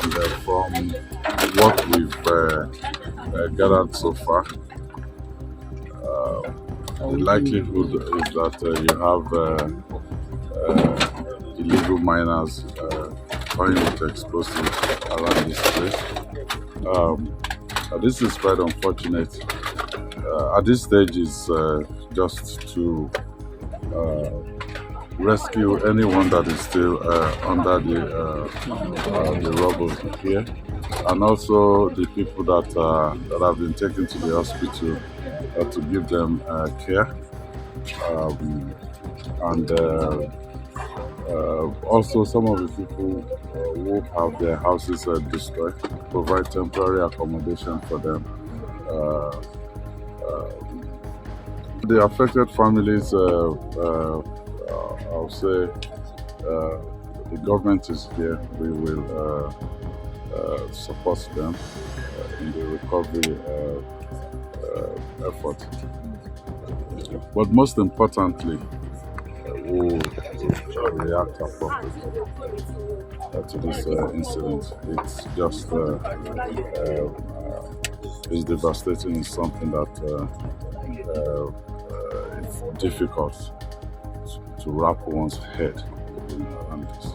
And from what we've gathered so far, the likelihood is that you have illegal miners toying with explosives around this place. This is quite unfortunate. At this stage, is just to rescue anyone that is still under the rubble here, and also the people that have been taken to the hospital to give them care, and also some of the people who have their houses destroyed, provide temporary accommodation for them. Uh, the affected families, I'll say, the government is here. We will support them in the recovery effort. But most importantly, we will react appropriately to this incident. It's just it's devastating. It's something that it's difficult to wrap one's head around this.